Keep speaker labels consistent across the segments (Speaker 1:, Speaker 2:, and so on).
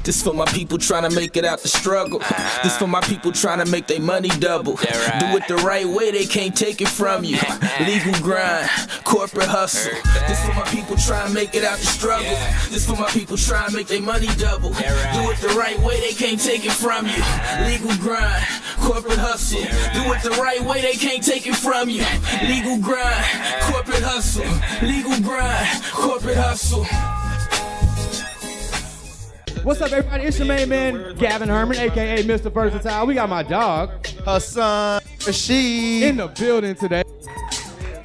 Speaker 1: This for my people trying to make it out the struggle. This for my people trying to make their money double. Do it the right way, they can't take it from you. Legal grind, corporate hustle. This for my people trying to make it out the struggle. This for my people trying to make their money double. Do it the right way, they can't take it from you. Legal grind, corporate hustle. Do it the right way, they can't take it from you. Legal grind, corporate hustle. Legal grind, corporate hustle.
Speaker 2: What's up, everybody? It's your main man, Gavin Herman, a.k.a. Mr. Versatile. We got my dog,
Speaker 3: Hassan Rashid,
Speaker 2: in the building today.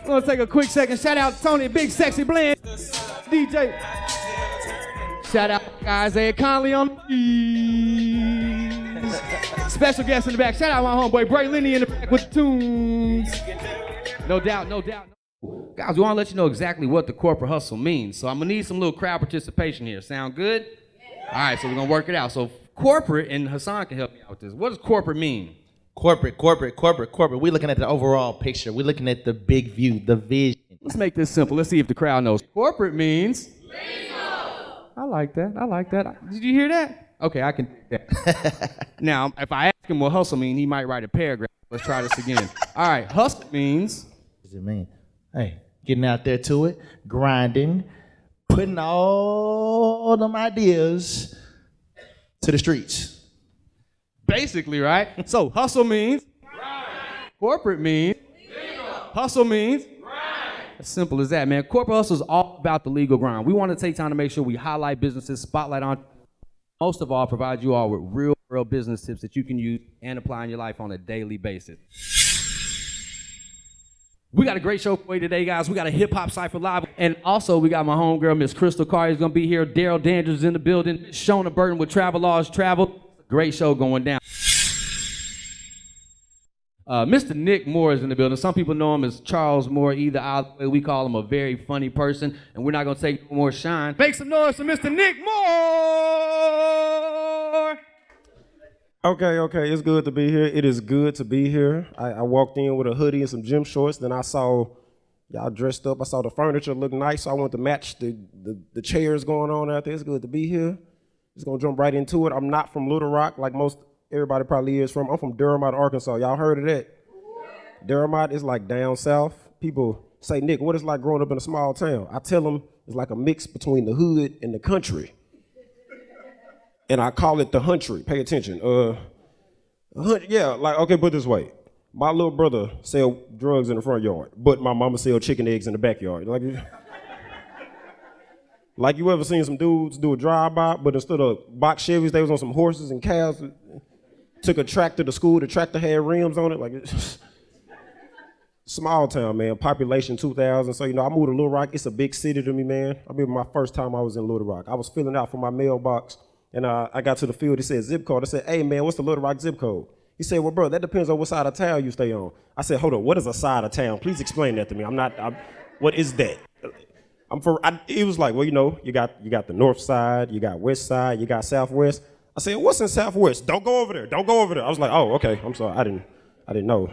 Speaker 2: I'm gonna take a quick second. Shout out to Tony, Big Sexy Blend, DJ. Shout out Isaiah Conley on the keys. Special guest in the back. Shout out my homeboy, Bray Lenny in the back with the tunes. No doubt, no doubt. Guys, we want to let you know exactly what the corporate hustle means. So I'm gonna need some little crowd participation here. Sound good? All right, so we're gonna work it out. So corporate, and Hassan can help me out with this. What does corporate mean?
Speaker 3: Corporate. We're looking at the overall picture. We're looking at the big view, the vision.
Speaker 2: Let's make this simple. Let's see if the crowd knows. Corporate means legal. I like that. Did you hear that? Okay, I can do that. Now, if I ask him what hustle means, he might write a paragraph. Let's try this again. All right, hustle means.
Speaker 3: What does it mean? Hey, getting out there to it, grinding, putting all them ideas to the streets.
Speaker 2: Basically, right? So hustle means grind. Corporate means legal. Hustle means grind. As simple as that, man. Corporate hustle is all about the legal grind. We want to take time to make sure we highlight businesses, spotlight on, most of all, provide you all with real business tips that you can use and apply in your life on a daily basis. We got a great show for you today, guys. We got a hip-hop cypher live. And also, we got my homegirl, Miss Crystal Carr, is going to be here. Daryl Dandridge is in the building. Shona Burton with Travel Laws Travel. Great show going down. Mr. Nick Moore is in the building. Some people know him as Charles Moore. Either way, we call him a very funny person. And we're not going to take no more shine. Make some noise for Mr. Nick Moore!
Speaker 4: Okay, it's good to be here. It is good to be here. I walked in with a hoodie and some gym shorts, then I saw y'all dressed up. I saw the furniture look nice, so I wanted to match the chairs going on out there. It's good to be here. Just gonna jump right into it. I'm not from Little Rock, like most everybody probably is from. I'm from Durhamite, Arkansas. Y'all heard of that? Durhamite is like down south. People say, Nick, what is it like growing up in a small town? I tell them it's like a mix between the hood and the country. And I call it the huntry. Pay attention. Yeah, like, okay, put it this way. My little brother sell drugs in the front yard, but my mama sell chicken eggs in the backyard. Like you ever seen some dudes do a drive-by, but instead of box Chevys, they was on some horses and cows. Took a tractor to school. The tractor had rims on it. Like, small town, man. Population 2,000. So, I moved to Little Rock. It's a big city to me, man. I remember my first time I was in Little Rock. I was filling out for my mailbox. And I got to the field, it said zip code. I said, hey man, what's the Little Rock zip code? He said, well, bro, that depends on what side of town you stay on. I said, hold on, what is a side of town? Please explain that to me. What is that? It was like, well, you got the north side, you got west side, you got southwest. I said, what's in southwest? Don't go over there. I was like, oh, okay, I'm sorry, I didn't know.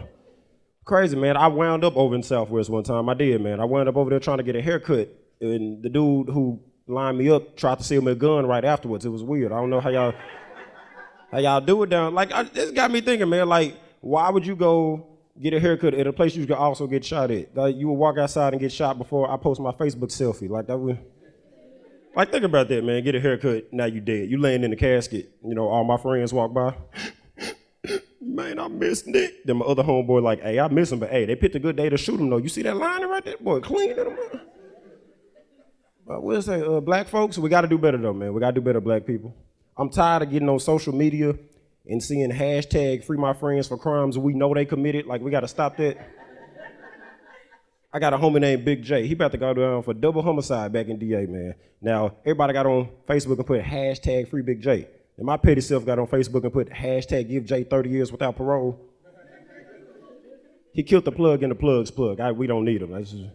Speaker 4: Crazy, man. I wound up over in southwest one time. I did, man. I wound up over there trying to get a haircut. And the dude who lined me up, tried to sell me a gun right afterwards. It was weird. I don't know how y'all do it down. Like, this got me thinking, man, like, why would you go get a haircut at a place you could also get shot at? Like, you would walk outside and get shot before I post my Facebook selfie. Like, that would, like, think about that, man. Get a haircut, now you dead. You laying in the casket. All my friends walk by. Man, I miss Nick. Then my other homeboy like, hey, I miss him, but hey, they picked a good day to shoot him, though. You see that line right there? Boy, clean it up. We'll say, black folks, we got to do better, though, man. We got to do better, black people. I'm tired of getting on social media and seeing hashtag free my friends for crimes we know they committed. Like, we got to stop that. I got a homie named Big J. He about to go down for double homicide back in DA, man. Now, everybody got on Facebook and put hashtag free Big J. And my petty self got on Facebook and put hashtag give J 30 years without parole. He killed the plug in the plug's plug. We don't need him.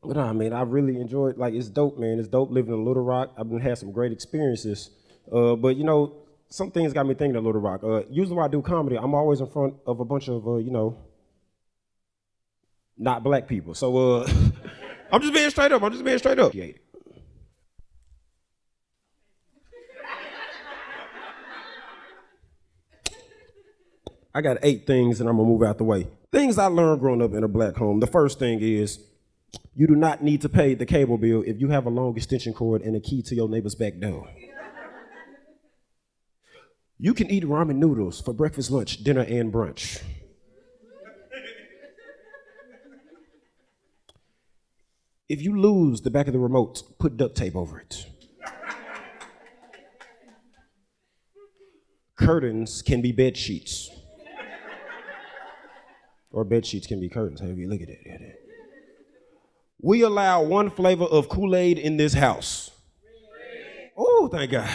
Speaker 4: But I mean, I really enjoyed, like, it's dope, man. It's dope living in Little Rock. I've had some great experiences. But, some things got me thinking of Little Rock. Usually when I do comedy, I'm always in front of a bunch of, not black people. So, I'm just being straight up. I got 8 things and I'm gonna move out the way. Things I learned growing up in a black home. The first thing is you do not need to pay the cable bill if you have a long extension cord and a key to your neighbor's back door. You can eat ramen noodles for breakfast, lunch, dinner, and brunch. If you lose the back of the remote, put duct tape over it. Curtains can be bed sheets. Or bed sheets can be curtains, however you look at it. We allow one flavor of Kool-Aid in this house. Oh, thank God.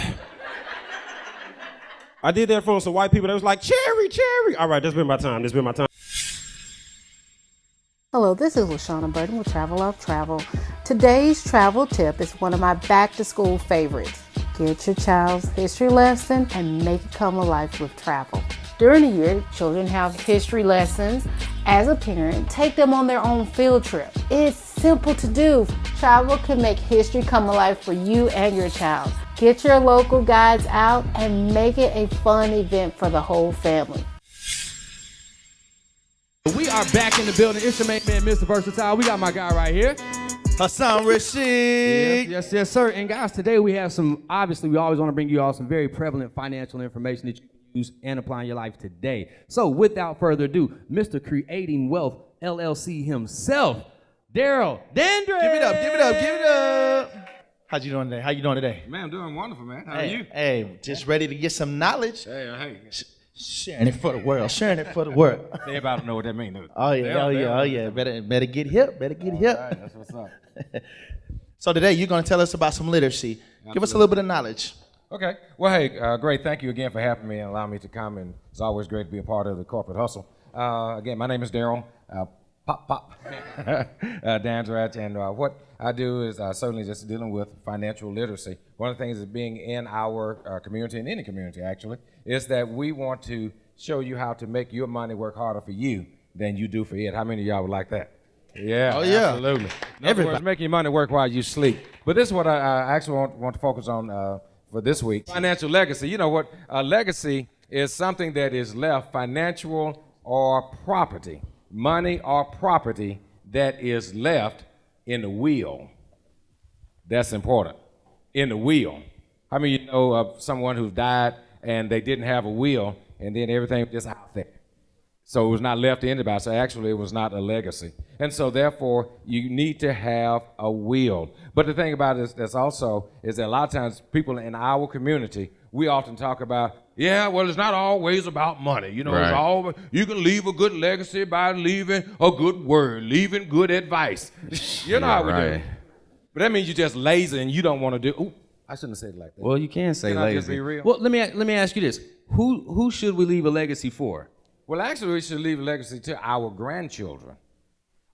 Speaker 4: I did that for some white people that was like, cherry, cherry. All right, this has been my time.
Speaker 5: Hello, this is LaShawna Burton with Travel Love Travel. Today's travel tip is one of my back-to-school favorites. Get your child's history lesson and make it come alive with travel. During the year, children have history lessons. As a parent, take them on their own field trip. It's simple to do. Travel can make history come alive for you and your child. Get your local guides out and make it a fun event for the whole family.
Speaker 2: We are back in the building. It's your main man, Mr. Versatile. We got my guy right here.
Speaker 3: Hassan Rashid.
Speaker 2: Yes, sir. And guys, today we have obviously we always want to bring you all some very prevalent financial information that you can use and apply in your life today. So without further ado, Mr. Creating Wealth LLC himself, Daryl Dandridge.
Speaker 3: Give it up. How you doing today?
Speaker 6: Man, I'm doing wonderful, man. How are
Speaker 3: Hey,
Speaker 6: you?
Speaker 3: hey, just ready to get some knowledge.
Speaker 6: Hey.
Speaker 3: Sharing it for the world.
Speaker 6: Everybody know what that means, dude.
Speaker 3: Oh yeah. Better get hip.
Speaker 6: Right, that's what's up.
Speaker 3: So today you're gonna tell us about some literacy. Give us a little bit of knowledge.
Speaker 6: Okay. Well, hey, great. Thank you again for having me and allowing me to come. And it's always great to be a part of the corporate hustle. Again, my name is Daryl Pop Dandridge, and what I do is certainly just dealing with financial literacy. One of the things is being in our community, in any community actually, is that we want to show you how to make your money work harder for you than you do for it. How many of y'all would like that? Yeah,
Speaker 3: oh, yeah.
Speaker 6: Absolutely. In other words, making your money work while you sleep. But this is what I actually want to focus on for this week. Financial legacy. You know what? A legacy is something that is left, financial or property, money or property that is left in the will. That's important. In the will. How many of you know of someone who died and they didn't have a will and then everything was just out there? So it was not left to anybody. So actually it was not a legacy. And so therefore you need to have a will. But the thing about it is that a lot of times people in our community, we often talk about, yeah, well, it's not always about money. You know, right. You can leave a good legacy by leaving a good word, leaving good advice. You know how we do. But that means you're just lazy and you don't want to do. Ooh, I shouldn't have said it like that.
Speaker 2: Well, you can say
Speaker 6: Can
Speaker 2: lazy.
Speaker 6: I just be real?
Speaker 2: Well, let me ask you this: who should we leave a legacy for?
Speaker 6: Well, actually, we should leave a legacy to our grandchildren.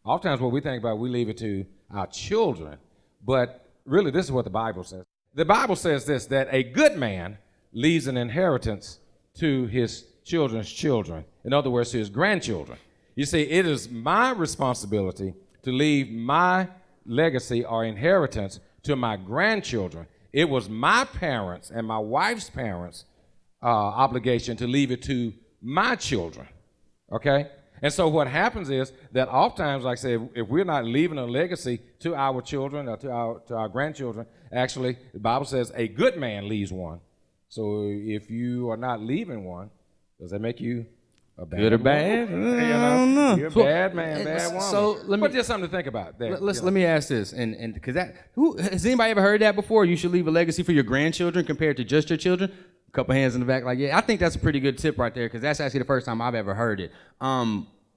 Speaker 6: Oftentimes, what we think about, we leave it to our children. But really, this is what the Bible says. The Bible says this: that a good man leaves an inheritance to his children's children. In other words, to his grandchildren. You see, it is my responsibility to leave my legacy or inheritance to my grandchildren. It was my parents and my wife's parents' obligation to leave it to my children, okay? And so what happens is that oftentimes, like I said, if we're not leaving a legacy to our children or to our grandchildren, actually, the Bible says a good man leaves one. So if you are not leaving one, does that make you a bad
Speaker 2: Good or bad?
Speaker 6: woman?
Speaker 2: I don't know.
Speaker 6: You're a bad man, bad woman.
Speaker 2: So let
Speaker 6: just something to think about. There,
Speaker 2: let me ask this, and because has anybody ever heard that before? You should leave a legacy for your grandchildren compared to just your children. A couple hands in the back, like yeah. I think that's a pretty good tip right there because that's actually the first time I've ever heard it.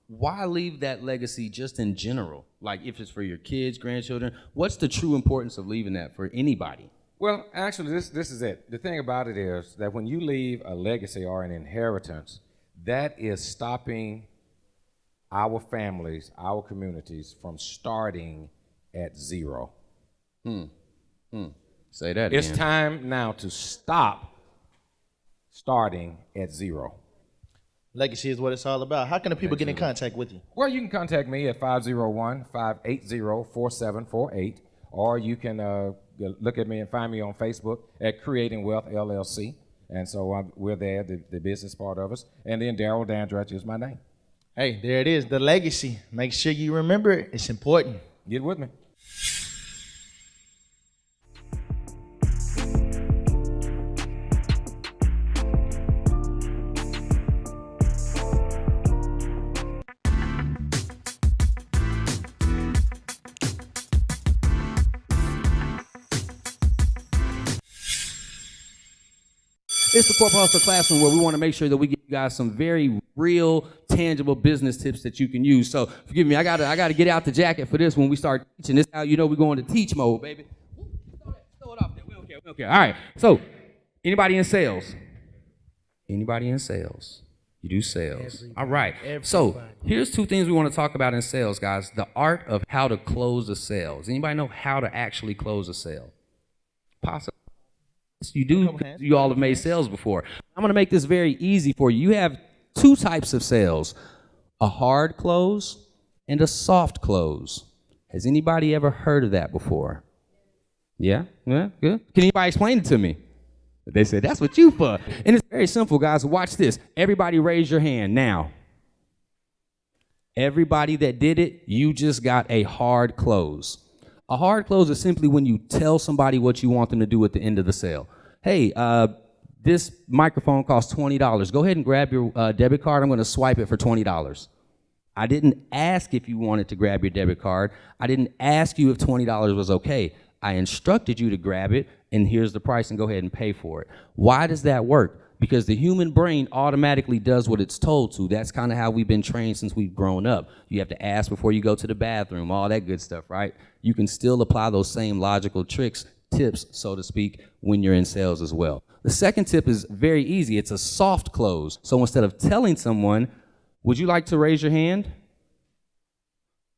Speaker 2: Why leave that legacy just in general? Like if it's for your kids, grandchildren, what's the true importance of leaving that for anybody?
Speaker 6: Well, actually, this is it. The thing about it is that when you leave a legacy or an inheritance, that is stopping our families, our communities from starting at zero.
Speaker 2: Say that again.
Speaker 6: It's time now to stop starting at zero.
Speaker 3: Legacy is what it's all about. How can the people get in contact with you?
Speaker 6: Well, you can contact me at 501-580-4748, or you can look at me and find me on Facebook at Creating Wealth LLC. And so we're there, the business part of us. And then Daryl Dandridge is my name.
Speaker 3: Hey, there it is, the legacy. Make sure you remember it. It's important.
Speaker 6: Get with me.
Speaker 2: It's the Corporate Hustle Classroom, where we want to make sure that we give you guys some very real, tangible business tips that you can use. So forgive me, I gotta get out the jacket for this when we start teaching. This is how you know we're going to teach mode, baby. Throw it off there. We okay. All right. So anybody in sales? Anybody in sales? You do sales. All right. So here's two things we want to talk about in sales, guys. The art of how to close a sale. Does anybody know how to actually close a sale? Possibly. You do. You all have made sales before. I'm going to make this very easy for you. You have two types of sales, a hard close and a soft close. Has anybody ever heard of that before? Yeah? Yeah? Good. Can anybody explain it to me? They said, that's what you for. And it's very simple, guys. Watch this. Everybody raise your hand now. Everybody that did it, you just got a hard close. A hard close is simply when you tell somebody what you want them to do at the end of the sale. Hey, this microphone costs $20. Go ahead and grab your debit card. I'm going to swipe it for $20. I didn't ask if you wanted to grab your debit card. I didn't ask you if $20 was okay. I instructed you to grab it, and here's the price, and go ahead and pay for it. Why does that work? Because the human brain automatically does what it's told to. That's kind of how we've been trained since we've grown up. You have to ask before you go to the bathroom, all that good stuff, right? You can still apply those same logical tips, so to speak, when you're in sales as well. The second tip is very easy. It's a soft close. So instead of telling someone, would you like to raise your hand?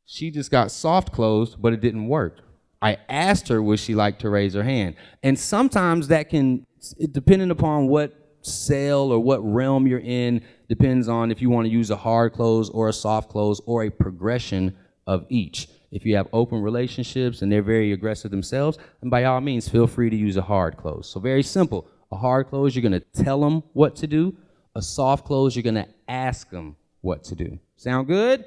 Speaker 2: She just got soft closed, but it didn't work. I asked her, would she like to raise her hand? And sometimes that can, depending upon what sale or what realm you're in, depends on if you want to use a hard close or a soft close or a progression of each. If you have open relationships and they're very aggressive themselves, then by all means, feel free to use a hard close. So very simple. A hard close, you're going to tell them what to do. A soft close, you're going to ask them what to do. Sound good?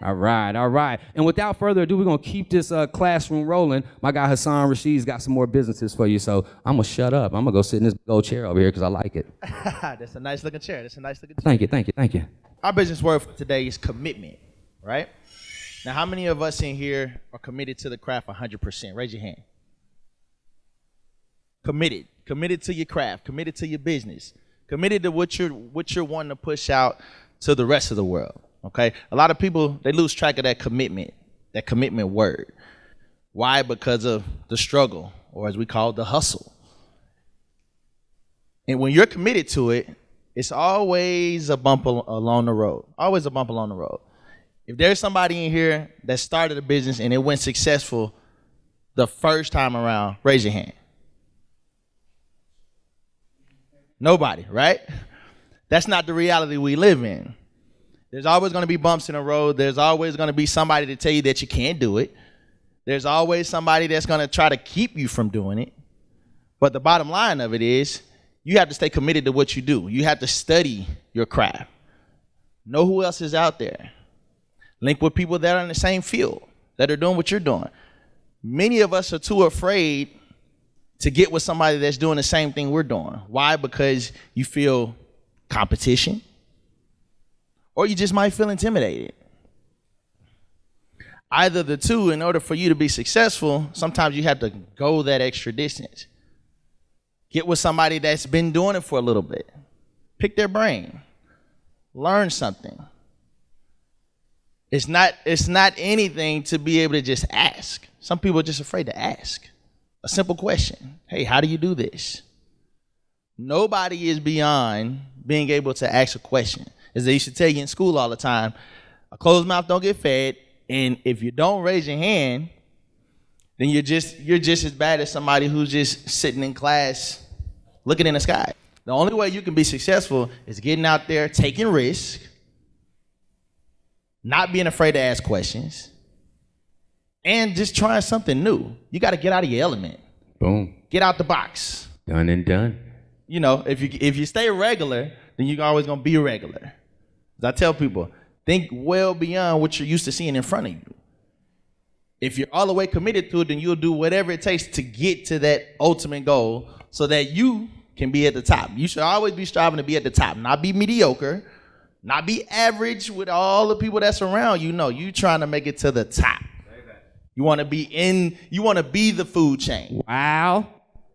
Speaker 2: All right, all right. And without further ado, we're going to keep this classroom rolling. My guy Hassan Rashid's got some more businesses for you, so I'm going to shut up. I'm going to go sit in this gold chair over here because I like it.
Speaker 3: That's a nice looking chair.
Speaker 2: Thank you.
Speaker 3: Our business word for today is commitment, right? Now, how many of us in here are committed to the craft 100%? Raise your hand. Committed to your craft, committed to your business, committed to what you're wanting to push out to the rest of the world. Okay, a lot of people, they lose track of that commitment word. Why? Because of the struggle, or as we call it, the hustle. And when you're committed to it, it's always a bump along the road. Always a bump along the road. If there's somebody in here that started a business and it went successful the first time around, raise your hand. Nobody, right? That's not the reality we live in. There's always going to be bumps in the road. There's always going to be somebody to tell you that you can't do it. There's always somebody that's going to try to keep you from doing it. But the bottom line of it is you have to stay committed to what you do. You have to study your craft. Know who else is out there. Link with people that are in the same field, that are doing what you're doing. Many of us are too afraid to get with somebody that's doing the same thing we're doing. Why? Because you feel competition. Or you just might feel intimidated. Either the two, in order for you to be successful, sometimes you have to go that extra distance. Get with somebody that's been doing it for a little bit. Pick their brain. Learn something. It's not anything to be able to just ask. Some people are just afraid to ask. A simple question. Hey, how do you do this? Nobody is beyond being able to ask a question. As they used to tell you in school all the time, a closed mouth don't get fed, and if you don't raise your hand, then you're just as bad as somebody who's just sitting in class looking in the sky. The only way you can be successful is getting out there, taking risks, not being afraid to ask questions, and just trying something new. You got to get out of your element.
Speaker 2: Boom.
Speaker 3: Get out the box.
Speaker 2: Done and done.
Speaker 3: you know, if you stay regular, then you're always gonna be regular. As I tell people, think well beyond what you're used to seeing in front of you. If you're all the way committed to it, then you'll do whatever it takes to get to that ultimate goal so that you can be at the top. You should always be striving to be at the top, not be mediocre, not be average with all the people that's around you. No, you trying to make it to the top. You want to be the food chain.
Speaker 2: Wow.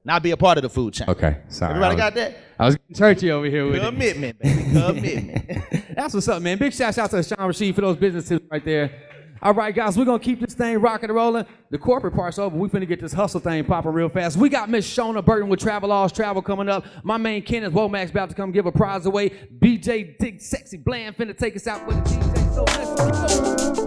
Speaker 3: Not be a part of the food chain.
Speaker 2: Okay, sorry.
Speaker 3: Everybody got that?
Speaker 2: I was getting churchy over here with it.
Speaker 3: Commitment, baby. Commitment.
Speaker 2: That's what's up, man. Big shout out to Sean Rashid for those business tips right there. All right, guys, we're going to keep this thing rocking and rolling. The corporate part's over. We finna get this hustle thing popping real fast. We got Miss Shona Burton with Travelodge Travel coming up. My man Kenneth Womack's about to come give a prize away. BJ Dick Sexy Bland finna take us out with the DJ. So let's go.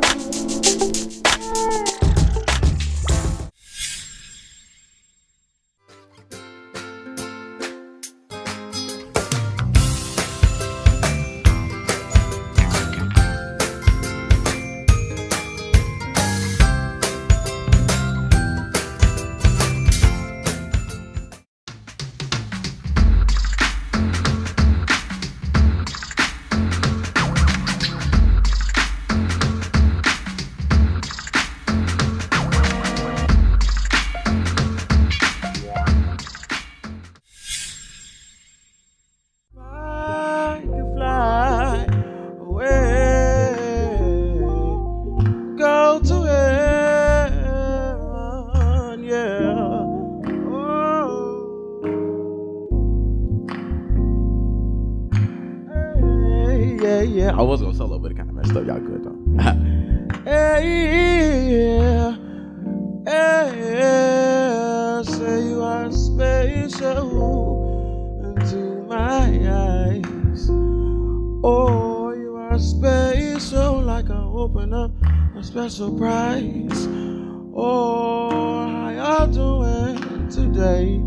Speaker 7: Yeah, I was gonna solo, but it kind of messed up. Y'all good though.
Speaker 8: Say you are special into my eyes. Oh, you are special, like I open up a special prize. Oh, how y'all doing today?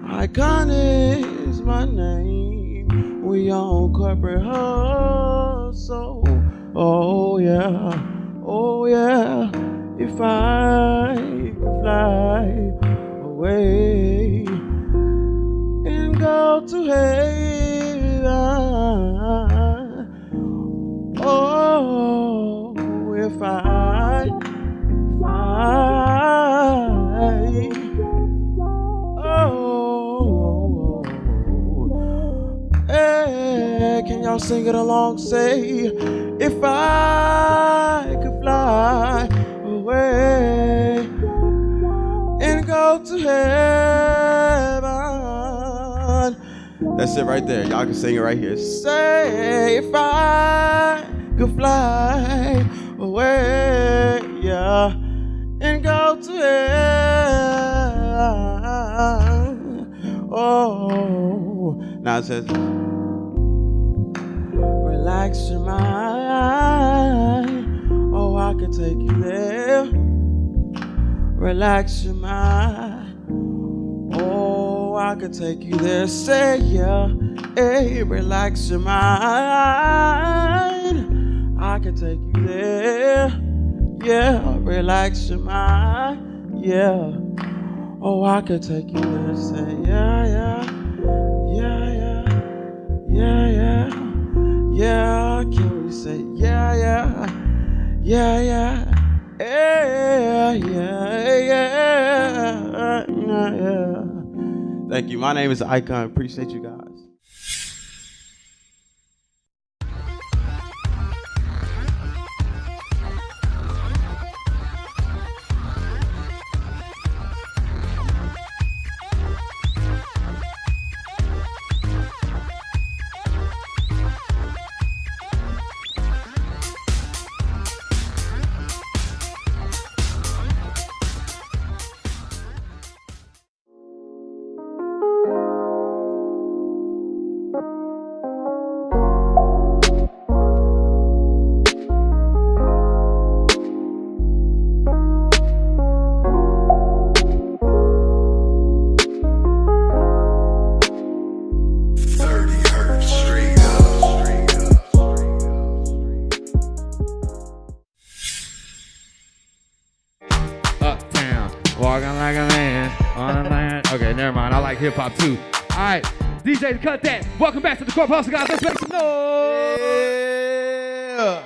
Speaker 8: Iconic is my name. We on corporate hustle. Oh yeah, oh yeah. If I could fly away and go to heaven, oh, if I fly, oh, hey, can y'all sing it along? Say, if I could fly away and go to heaven.
Speaker 7: That's it right there. Y'all can sing it right here.
Speaker 8: Say, if I could fly away, yeah, and go to heaven. Oh,
Speaker 7: Now it says,
Speaker 8: relax your mind. Oh, I could take you there. Relax your mind. Oh, I could take you there. Say yeah. Hey, relax your mind. I could take you there. Yeah, relax your mind. Yeah. Oh, I could take you there. Say yeah, yeah. Yeah, yeah. Yeah, yeah. Yeah, can we say yeah, yeah. Yeah, yeah, yeah, yeah, yeah, yeah.
Speaker 7: thank you. My name is Icon. Appreciate you guys.
Speaker 2: Uptown, walking like a man on a line. Okay, never mind. I like hip hop too. All right, DJ, cut that. Welcome back to the Corporate Hustle, guys. Let's make some noise.
Speaker 3: Yeah.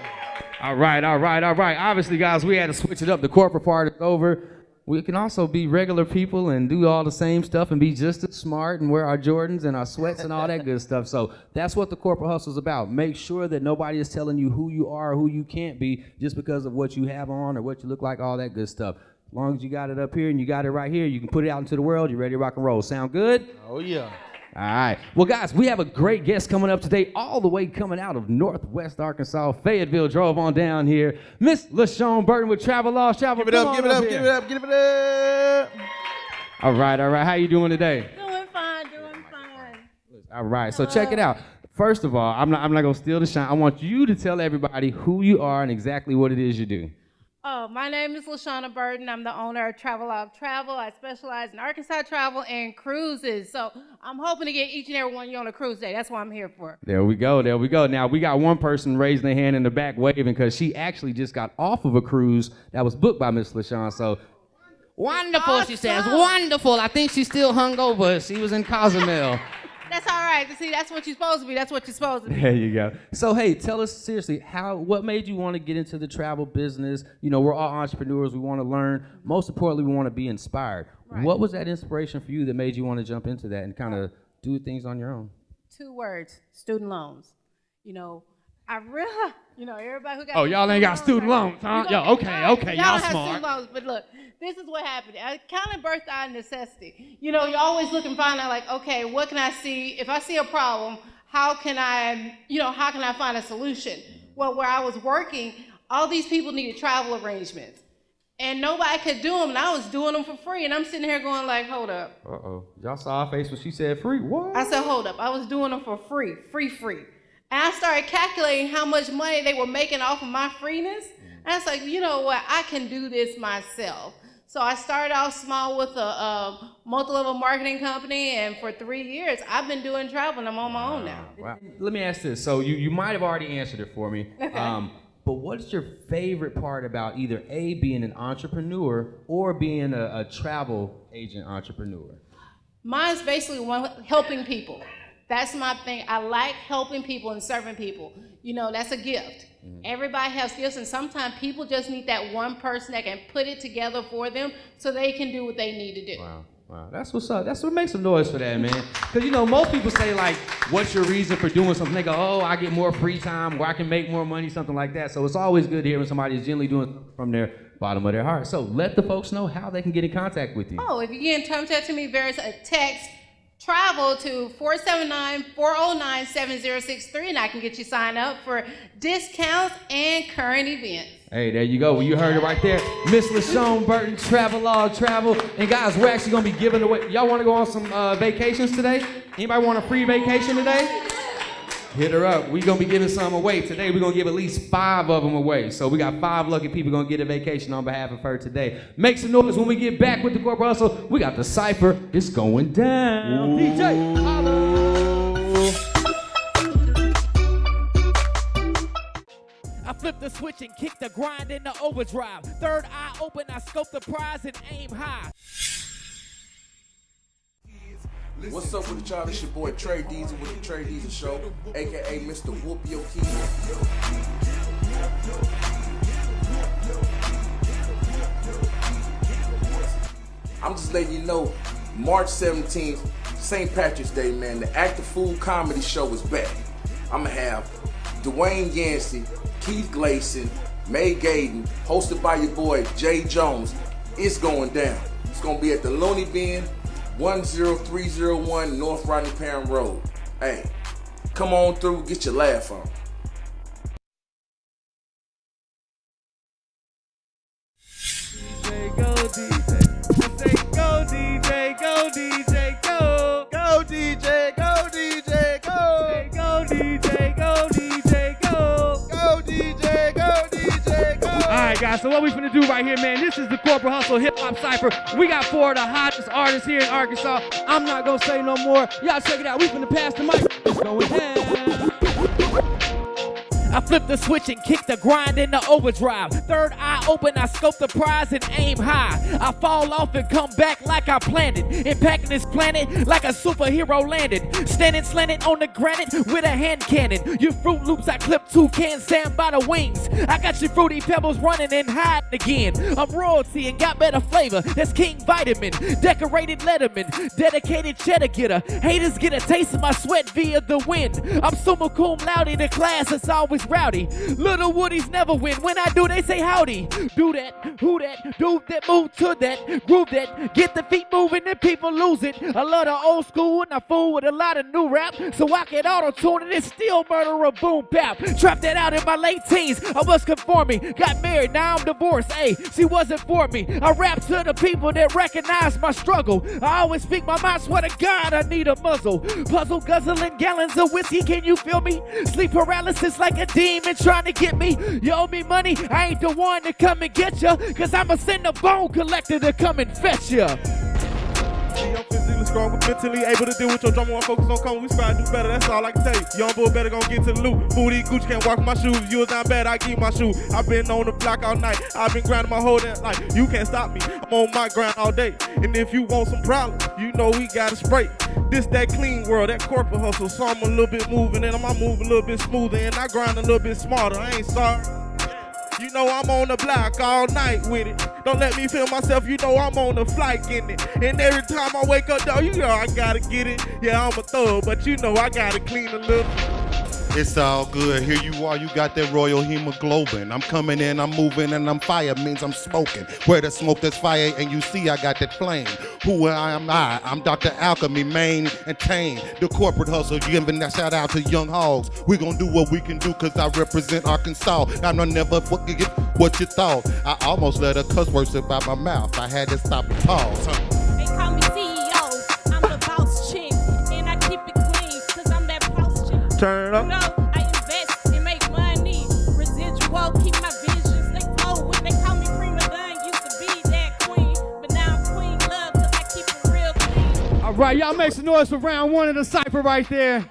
Speaker 2: All right. Obviously, guys, we had to switch it up. The corporate part is over. We can also be regular people and do all the same stuff and be just as smart and wear our Jordans and our sweats and all that good stuff. So that's what the corporate hustle is about. Make sure that nobody is telling you who you are or who you can't be just because of what you have on or what you look like, all that good stuff. As long as you got it up here and you got it right here, you can put it out into the world. You're ready to rock and roll. Sound good?
Speaker 3: Oh, yeah.
Speaker 2: All right. Well, guys, we have a great guest coming up today, all the way coming out of Northwest Arkansas. Fayetteville drove on down here. Miss LaShawn Burton with Travel Law. Travel,
Speaker 3: Give it up, give it up, give it up, give it up.
Speaker 2: All right. How you doing today?
Speaker 9: Doing fine.
Speaker 2: All right. So check it out. First of all, I'm not going to steal the shine. I want you to tell everybody who you are and exactly what it is you do.
Speaker 9: Oh, my name is LaShawn Burton. I'm the owner of Travel Love Travel. I specialize in Arkansas travel and cruises. So I'm hoping to get each and every one of you on a cruise day. That's what I'm here for.
Speaker 2: There we go. Now, we got one person raising their hand in the back waving because she actually just got off of a cruise that was booked by Miss LaShawn. So, wonderful, awesome. She says. Wonderful. I think she's still hungover. She was in Cozumel.
Speaker 9: That's all right. See, that's what you're supposed to be.
Speaker 2: There you go. So, hey, tell us seriously, what made you want to get into the travel business? You know, we're all entrepreneurs. We want to learn. Most importantly, we want to be inspired. Right. What was that inspiration for you that made you want to jump into that and kind of do things on your own?
Speaker 9: 2 words, student loans. You know, I realize, everybody who got
Speaker 2: y'all ain't got student loans, huh? Okay, y'all
Speaker 9: have
Speaker 2: smart.
Speaker 9: Student loans, but look, this is what happened. I kind of birthed out of necessity. You're always looking, find out like, okay, what can I see? If I see a problem, how can I find a solution? Well, where I was working, all these people needed travel arrangements. And nobody could do them, and I was doing them for free. And I'm sitting here going like, hold up.
Speaker 2: Uh-oh. Y'all saw her face when she said free? What?
Speaker 9: I said, hold up. I was doing them for free. And I started calculating how much money they were making off of my freeness. And I was like, you know what? I can do this myself. So I started off small with a multi-level marketing company, and for 3 years, I've been doing travel, and I'm on my own now.
Speaker 2: Wow. Let me ask this. So you might have already answered it for me. Okay. But what's your favorite part about either A, being an entrepreneur or being a travel agent entrepreneur?
Speaker 9: Mine's basically helping people. That's my thing. I like helping people and serving people. That's a gift. Mm-hmm. Everybody has gifts, and sometimes people just need that one person that can put it together for them so they can do what they need to do.
Speaker 2: Wow, that's what's up. That's what makes some noise for that, man. Because, most people say, like, what's your reason for doing something? They go, oh, I get more free time, or I can make more money, something like that. So it's always good to hear when somebody is genuinely doing something from their bottom of their heart. So let the folks know how they can get in contact with you.
Speaker 9: Oh, if you get in contact with me, text travel to 479-409-7063, and I can get you signed up for discounts and current events.
Speaker 2: Hey, there you go. Well, you heard it right there. Miss LaShawn Burton, Travel Law Travel. And guys, we're actually going to be giving away. Y'all want to go on some vacations today? Anybody want a free vacation today? Hit her up. We're going to be giving some away. Today, we're going to give at least 5 of them away. So we got 5 lucky people going to get a vacation on behalf of her today. Make some noise when we get back with the Corporate Hustle. We got the Cypher. It's going down. Ooh. DJ, holla.
Speaker 10: I flip the switch and kick the grind in the overdrive. Third eye open, I scope the prize and aim high.
Speaker 11: What's up with y'all? It's your boy Trey Diesel with the Trey Diesel Show, aka Mr. Whoop Your Key. I'm just letting you know, March 17th, St. Patrick's Day, man, the Active Food Comedy Show is back. I'm gonna have Dwayne Yancey, Keith Gleason, May Gaden, hosted by your boy Jay Jones. It's going down. It's gonna be at the Looney Bin, 10301 North Rodney Perrin Road. Hey, come on through, get your laugh on.
Speaker 10: DJ, go DJ. I say go DJ, go DJ, go. Go DJ, go DJ, go. Go DJ, go DJ, go. Go DJ, go DJ, go.
Speaker 2: All right, guys, so what we finna do right here, man, this is the Corporate Hustle Hip Hop Cypher. We got 4 of the hottest artists here in Arkansas. I'm not gonna say no more. Y'all check it out. We finna pass the mic. It's going down.
Speaker 12: I flip the switch and kick the grind in the overdrive. Third eye open, I scope the prize and aim high. I fall off and come back like I planned it. Impacting this planet like a superhero landed. Standing slanted on the granite with a hand cannon. Your Fruit Loops, I clip 2 cans, stand by the wings. I got your Fruity Pebbles running and hiding again. I'm royalty and got better flavor. That's King Vitamin, decorated Letterman, dedicated cheddar getter. Haters get a taste of my sweat via the wind. I'm summa cum laude, the class is always rowdy. Little Woodies never win. When I do, they say howdy. Do that, who that, do that, move to that, groove that, get the feet moving and people lose it. I love the old school and I fool with a lot of new rap, so I can auto-tune it and still murder a boom bap. Trapped that out in my late teens, I was conforming, got married, now I'm divorced, ayy, she wasn't for me. I rap to the people that recognize my struggle. I always speak my mind, swear to God I need a muzzle. Puzzle guzzling gallons of whiskey, can you feel me? Sleep paralysis like a demon trying to get me. You owe me money, I ain't the one to come and get ya, cause I'ma send a bone collector to come and fetch ya.
Speaker 13: I'm physically strong, but mentally able to deal with your drama. I focus on coming, we strive to do better, that's all I can tell you. Young bull better gon' get to the loot. Booty Gucci can't walk my shoes. You was down bad, I keep my shoes. I've been on the block all night. I've been grinding my whole damn life. You can't stop me, I'm on my grind all day. And if you want some problems, you know we gotta spray. This that clean world, that corporate hustle. So I'm a little bit moving and I move a little bit smoother and I grind a little bit smarter. I ain't sorry. You know I'm on the block all night with it. Don't let me feel myself, you know I'm on the flight getting it. And every time I wake up, though, you know I gotta get it. Yeah, I'm a thug, but you know I gotta clean a little.
Speaker 14: It's all good. Here you are, you got that royal hemoglobin. I'm coming in, I'm moving, and I'm fire, means I'm smoking. Where the smoke, there's fire, and you see I got that flame. Who am I? I'm Dr. Alchemy, main and tame. The corporate hustle, giving that shout out to Young Hogs. We gon' do what we can do, cause I represent Arkansas. I'm gonna never forget what you thought. I almost let a cuss word slip out my mouth. I had to stop and pause.
Speaker 15: They call me CEO, I'm the boss chick, and I keep it clean, cause I'm that boss chick.
Speaker 13: Turn it up.
Speaker 15: You know, I invest and make money. Residual, keep my visions. They flow when they call me prima donna. Used to be that queen, but now I'm queen love, cause I keep it real clean.
Speaker 2: All right, y'all make some noise for round 1 of the cypher right there.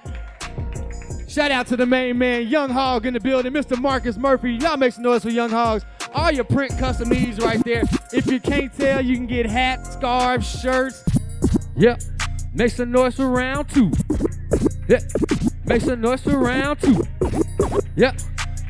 Speaker 2: Shout out to the main man, Young Hog in the building, Mr. Marcus Murphy. Y'all make some noise for Young Hogs. All your print custom needs right there. If you can't tell, you can get hats, scarves, shirts. Yep. Make some noise for round 2. Yep. Make some noise for round 2. Yep.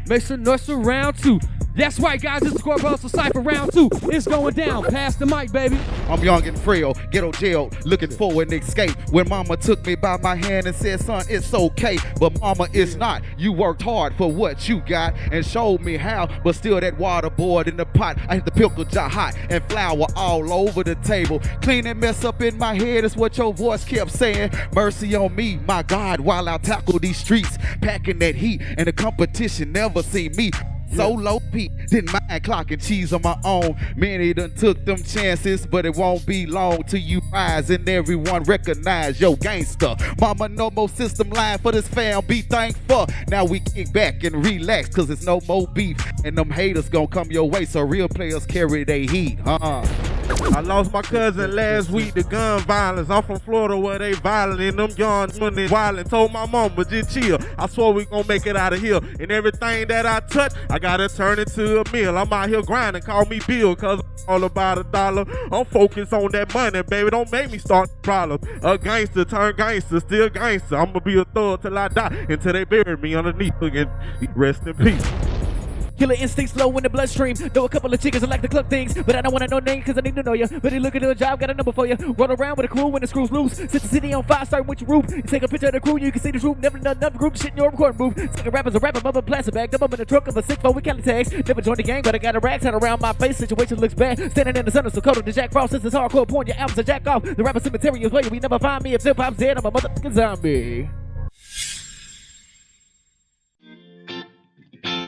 Speaker 2: Make some noise for round 2. That's right, guys. It's the Corporate Hustle Cypher round 2. It's going down. Pass the mic, baby.
Speaker 16: I'm young and frail, ghetto jail, looking for an escape. When mama took me by my hand and said, son, it's okay. But mama, it's not. You worked hard for what you got and showed me how. But still that water boiled in the pot. I hit the pickle jar hot and flour all over the table. Clean and mess up in my head is what your voice kept saying. Mercy on me, my God, while I tackle these streets. Packing that heat and the competition never seen me. Solo Pete, didn't mind clocking cheese on my own. Many done took them chances, but it won't be long till you rise and everyone recognize yo gangster. Mama, no more system line for this fam, be thankful. Now we kick back and relax, cause it's no more beef. And them haters gon' come your way, so real players carry they heat,
Speaker 13: I lost my cousin last week to gun violence. I'm from Florida where they violent and them young money violent. Told my mama just chill. I swear we gon' make it out of here. And everything that I touch, I gotta turn it to a meal. I'm out here grinding, call me Bill, cause I'm all about a dollar. I'm focused on that money, baby. Don't make me start problems. A gangster turn gangster, still gangster. I'ma be a thug till I die, until they bury me underneath. And rest in peace.
Speaker 12: Killer instincts low in the bloodstream. Know a couple of chickens that like to cluck things, but I don't want to know names cause I need to know you. But they look at the job, got a number for you. Run around with a crew when the screws loose. Set the city on fire, starting with your roof. You take a picture of the crew, you can see the troop. Never done another group, shit in your recording booth. Take a rapper's a rapper, mother plastic bag. Dump up in the trunk of a 6-4 with Cali tags. Never joined the gang, but I got a rag tied around my face. Situation looks bad. Standing in the sun, so cold to Jack Frost. Since it's hardcore porn, your albums are jack off. The rapper cemetery is where you never find me. If hip hop's dead, I'm a motherfucking zombie.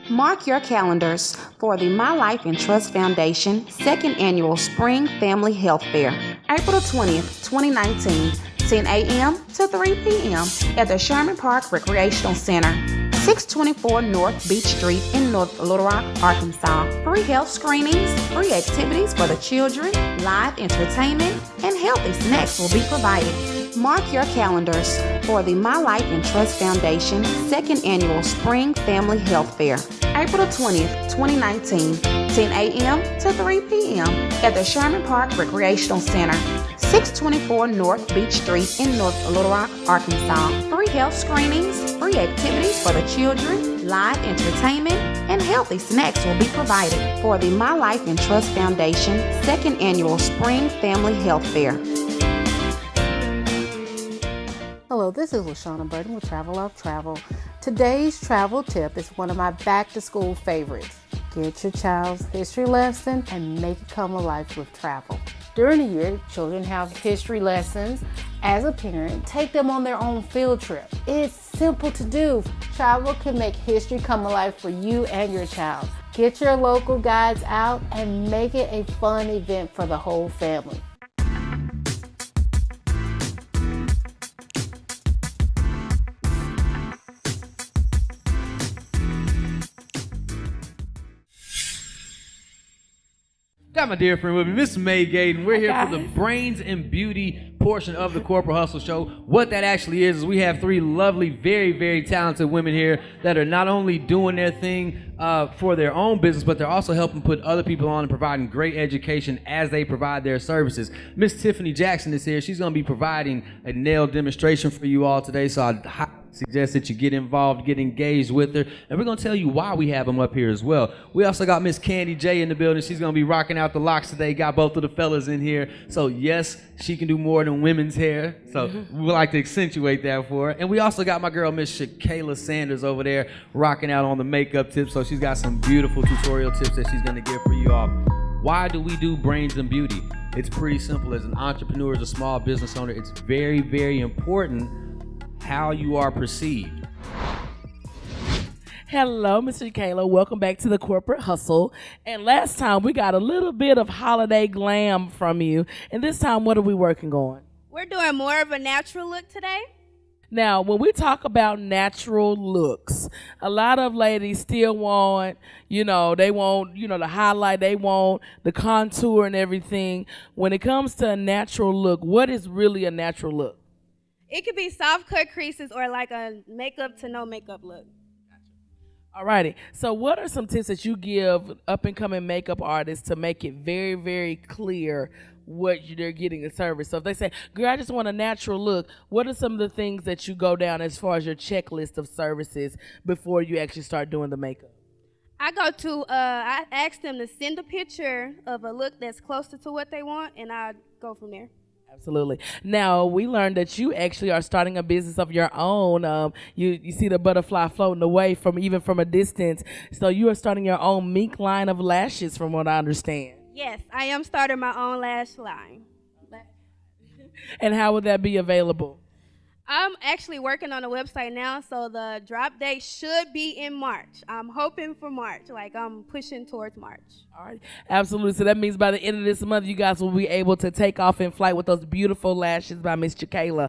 Speaker 17: Mark your calendars for the My Life and Trust Foundation 2nd Annual Spring Family Health Fair, April 20th, 2019, 10 a.m. to 3 p.m. at the Sherman Park Recreational Center, 624 North Beach Street in North Little Rock, Arkansas. Free health screenings, free activities for the children, live entertainment, and healthy snacks will be provided. Mark your calendars for the My Life and Trust Foundation 2nd Annual Spring Family Health Fair, April 20th, 2019, 10 a.m. to 3 p.m. at the Sherman Park Recreational Center, 624 North Beach Street in North Little Rock, Arkansas. Free health screenings, free activities for the children, live entertainment, and healthy snacks will be provided for the My Life and Trust Foundation 2nd Annual Spring Family Health Fair.
Speaker 5: Hello, this is LaShawna Burton with Travel Love Travel. Today's travel tip is one of my back-to-school favorites. Get your child's history lesson and make it come alive with travel. During the year, children have history lessons. As a parent, take them on their own field trip. It's simple to do. Travel can make history come alive for you and your child. Get your local guides out and make it a fun event for the whole family.
Speaker 2: Got my dear friend with me, Miss May Gaden. We're here for the Brains and Beauty portion of the Corporate Hustle Show. What that actually is we have three lovely, very, very talented women here that are not only doing their thing for their own business, but they're also helping put other people on and providing great education as they provide their services. Miss Tiffany Jackson is here. She's going to be providing a nail demonstration for you all today, so I suggest that you get involved, get engaged with her, and we're going to tell you why we have them up here as well. We also got Miss Candy J in the building. She's going to be rocking out the locks today. Got both of the fellas in here. So yes, she can do more than women's hair. So we would like to accentuate that for her. And we also got my girl, Miss Shakayla Sanders over there rocking out on the makeup tips. So she's got some beautiful tutorial tips that she's going to give for you all. Why do we do Brains and Beauty? It's pretty simple. As an entrepreneur, as a small business owner, it's very, very important how you are perceived.
Speaker 18: Hello, Mr. Kayla. Welcome back to the Corporate Hustle. And last time we got a little bit of holiday glam from you. And this time, what are we working on?
Speaker 19: We're doing more of a natural look today.
Speaker 18: Now, when we talk about natural looks, a lot of ladies still want, they want, the highlight, they want the contour and everything. When it comes to a natural look, what is really a natural look?
Speaker 19: It could be soft cut creases or like a makeup to no makeup look.
Speaker 18: Alrighty. So what are some tips that you give up and coming makeup artists to make it very, very clear what they're getting in service? So if they say, girl, I just want a natural look, what are some of the things that you go down as far as your checklist of services before you actually start doing the makeup?
Speaker 19: I ask them to send a picture of a look that's closer to what they want, and I go from there.
Speaker 18: Absolutely. Now, we learned that you actually are starting a business of your own. You see the butterfly floating away from a distance. So you are starting your own mink line of lashes, from what I understand.
Speaker 19: Yes, I am starting my own lash line.
Speaker 18: And how would that be available?
Speaker 19: I'm actually working on a website now, so the drop date should be in March. I'm hoping for March, I'm pushing towards March.
Speaker 18: All right, absolutely. So that means by the end of this month, you guys will be able to take off in flight with those beautiful lashes by Miss Shakayla.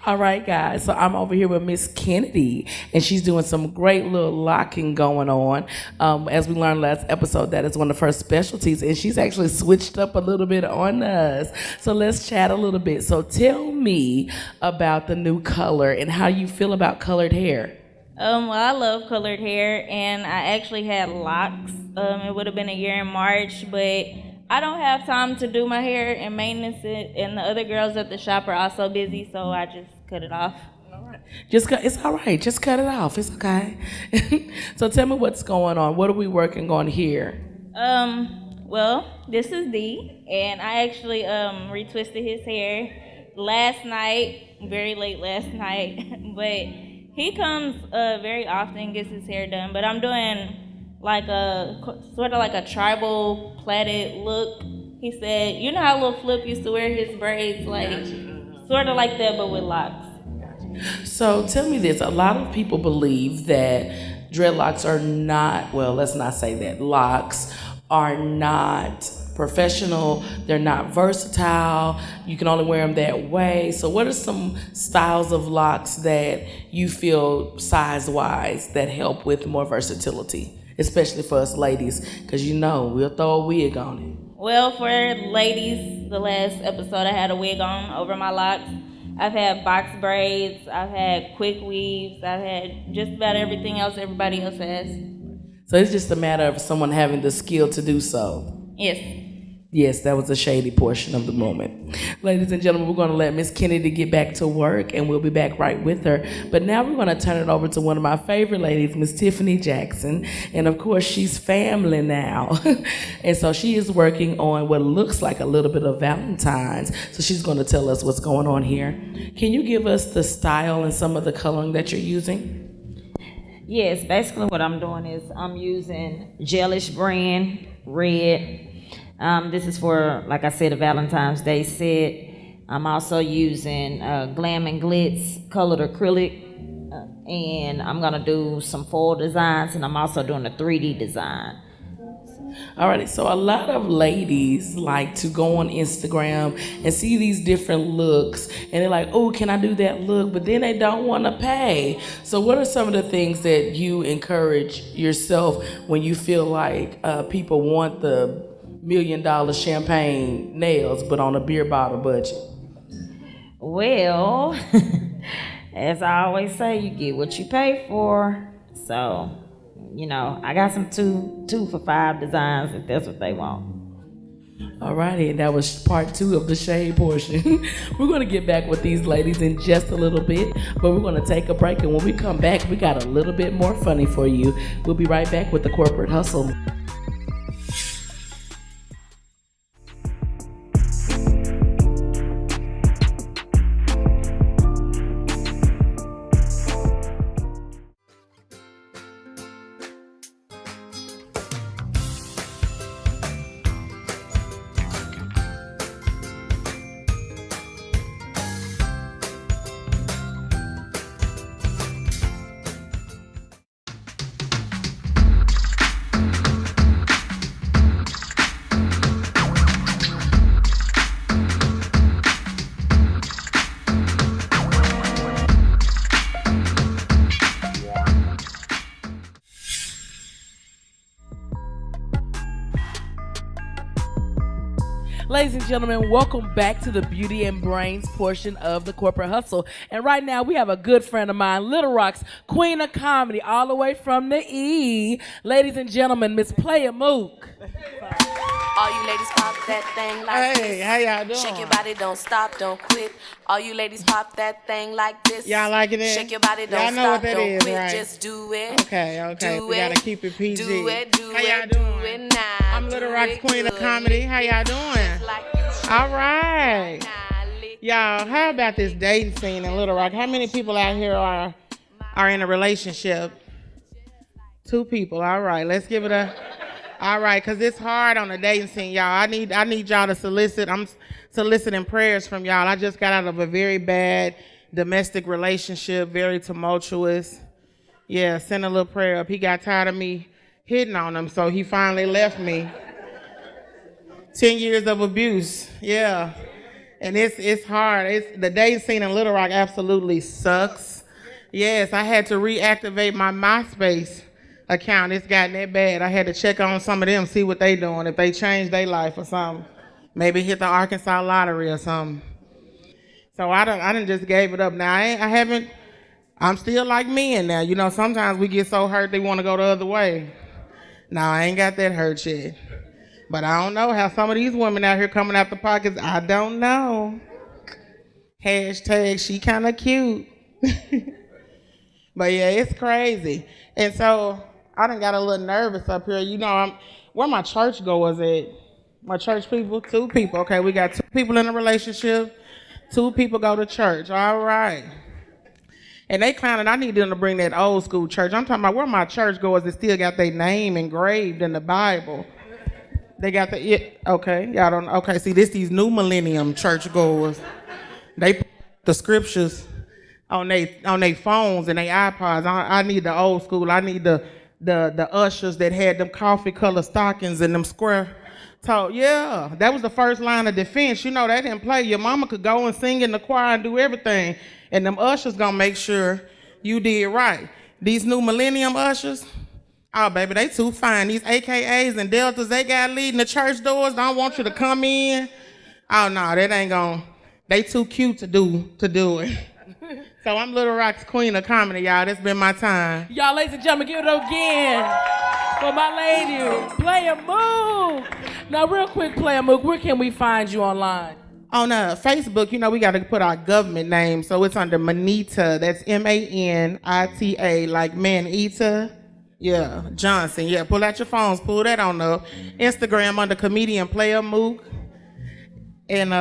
Speaker 18: All right, guys, so I'm over here with Miss Kennedy, and she's doing some great little locking going on. As we learned last episode, that is one of her specialties, and she's actually switched up a little bit on us. So let's chat a little bit. So tell me about the new color and how you feel about colored hair.
Speaker 20: Well, I love colored hair, and I actually had locks. It would have been a year in March, but I don't have time to do my hair and maintenance it, and the other girls at the shop are also busy, so I just cut it off.
Speaker 18: It's all right. Just cut it off. It's okay. So tell me what's going on. What are we working on here?
Speaker 20: Well, this is D, and I actually retwisted his hair last night, very late last night, but he comes very often and gets his hair done, but I'm doing like sort of like a tribal plaited look. He said, you know how Lil Flip used to wear his braids, like sort of like that, but with locks.
Speaker 18: So tell me this, a lot of people believe that dreadlocks are not, well, let's not say that, locks are not professional, they're not versatile, you can only wear them that way. So what are some styles of locks that you feel size-wise that help with more versatility, especially for us ladies, because we'll throw a wig on it?
Speaker 20: Well, for ladies, the last episode I had a wig on over my locks. I've had box braids, I've had quick weaves, I've had just about everything else everybody else has.
Speaker 18: So it's just a matter of someone having the skill to do so.
Speaker 20: Yes.
Speaker 18: Yes, that was a shady portion of the moment. Ladies and gentlemen, we're going to let Miss Kennedy get back to work, and we'll be back right with her. But now we're going to turn it over to one of my favorite ladies, Miss Tiffany Jackson. And of course, she's family now. And so she is working on what looks like a little bit of Valentine's. So she's going to tell us what's going on here. Can you give us the style and some of the coloring that you're using?
Speaker 21: Yes, basically what I'm doing is I'm using Gelish brand red. This is for, like I said, a Valentine's Day set. I'm also using Glam and Glitz colored acrylic, and I'm gonna do some foil designs, and I'm also doing a 3D design.
Speaker 18: Alrighty, so a lot of ladies like to go on Instagram and see these different looks, and they're like, oh, can I do that look? But then they don't want to pay. So what are some of the things that you encourage yourself when you feel like people want the $1 million champagne nails, but on a beer bottle budget?
Speaker 21: Well, as I always say, you get what you pay for. So, you know, I got some two for $5 designs if that's what they want.
Speaker 18: Alrighty, and that was part 2 of the shade portion. We're going to get back with these ladies in just a little bit, but we're going to take a break, and when we come back, we got a little bit more funny for you. We'll be right back with the Corporate Hustle. Ladies and gentlemen, welcome back to the Beauty and Brains portion of the Corporate Hustle. And right now we have a good friend of mine, Little Rock's Queen of Comedy, all the way from the E. Ladies and gentlemen, Miss Playa Mook.
Speaker 22: All you ladies pop that thing like this.
Speaker 23: Hey, how y'all doing?
Speaker 22: Shake your body, don't stop, don't quit. All you ladies pop that thing like this.
Speaker 23: Y'all liking it?
Speaker 22: Shake your body, don't
Speaker 23: Y'all know
Speaker 22: stop,
Speaker 23: what that
Speaker 22: don't
Speaker 23: is,
Speaker 22: quit.
Speaker 23: right?
Speaker 22: Just do it.
Speaker 23: Okay.
Speaker 22: Do
Speaker 23: We gotta
Speaker 22: it.
Speaker 23: keep it PG.
Speaker 22: Do it, do
Speaker 23: How y'all
Speaker 22: it,
Speaker 23: doing?
Speaker 22: do it now.
Speaker 23: I'm Little Rock's Queen of Comedy. How y'all doing? All right. Y'all, how about this dating scene in Little Rock? How many people out here are in a relationship? 2 people. All right, let's give it a. All right, because it's hard on the dating scene, y'all. I need y'all to solicit. I'm soliciting prayers from y'all. I just got out of a very bad domestic relationship, very tumultuous. Yeah, send a little prayer up. He got tired of me hitting on him, so he finally left me. 10 years of abuse, yeah. And it's hard. The dating scene in Little Rock absolutely sucks. Yes, I had to reactivate my MySpace account. It's gotten that bad. I had to check on some of them, see what they doing, if they changed their life or something. Maybe hit the Arkansas lottery or something. So I done just gave it up. Now I'm still like men now. You know, sometimes we get so hurt they want to go the other way. No, I ain't got that hurt yet. But I don't know how some of these women out here coming out the pockets, I don't know. Hashtag she kind of cute. But yeah, it's crazy. And so I done got a little nervous up here. You know, where my church goers at? My church people? 2 people. Okay, we got 2 people in a relationship. 2 people go to church. All right. And they clowning, I need them to bring that old school church. I'm talking about where my church goers that still got their name engraved in the Bible. They got okay, y'all don't, okay, see, these new millennium churchgoers. They put the scriptures on they phones and their iPods. I need the old school. I need the ushers that had them coffee color stockings and them square toe. Yeah, that was the first line of defense. You know, they didn't play. Your mama could go and sing in the choir and do everything, and them ushers gonna make sure you did right. These new millennium ushers, Oh, baby, they too fine. These AKAs and Deltas they got leading the church doors don't want you to come in. Oh, no, that ain't gon'. They too cute to do it. So I'm Little Rock's queen of comedy, y'all. That's been my time.
Speaker 18: Y'all, ladies and gentlemen, give it up again for my lady, Playa Mook. Now, real quick, Playa Mook, where can we find you online?
Speaker 23: On Facebook, you know, we got to put our government name, so it's under Manita. That's Manita, like man-eater. Yeah, Johnson. Yeah, pull out your phones, pull that on up. Instagram under comedian Playa Mook. And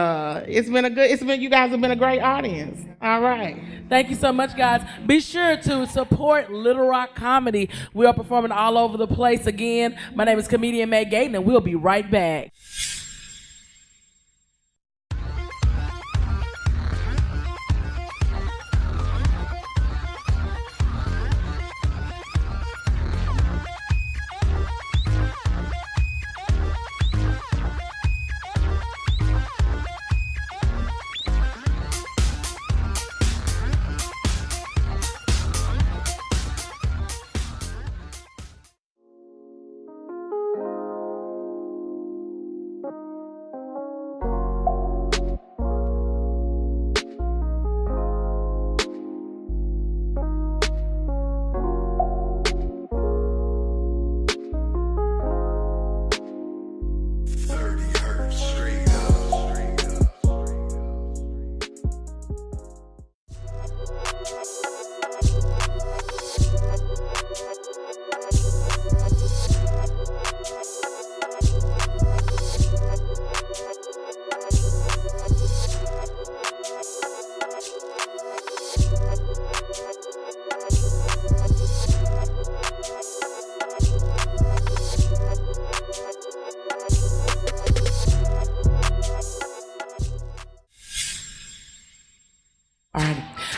Speaker 23: you guys have been a great audience. All right.
Speaker 18: Thank you so much, guys. Be sure to support Little Rock Comedy. We are performing all over the place again. My name is comedian May Gayton, and we'll be right back.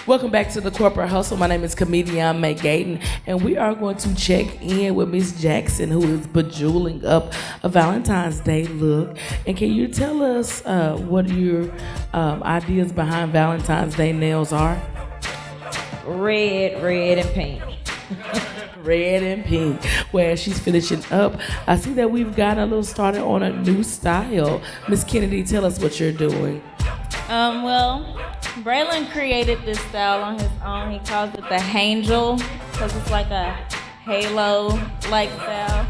Speaker 18: Welcome back to the Corporate Hustle. My name is comedian May Gayton, and we are going to check in with Miss Jackson, who is bejeweling up a Valentine's Day look. And can you tell us what your ideas behind Valentine's Day nails are?
Speaker 21: Red, and pink.
Speaker 18: Red and pink. Where she's finishing up, I see that we've got a little started on a new style. Miss Kennedy, tell us what you're doing.
Speaker 20: Well, Braylon created this style on his own. He calls it the Hangel because it's like a halo-like style.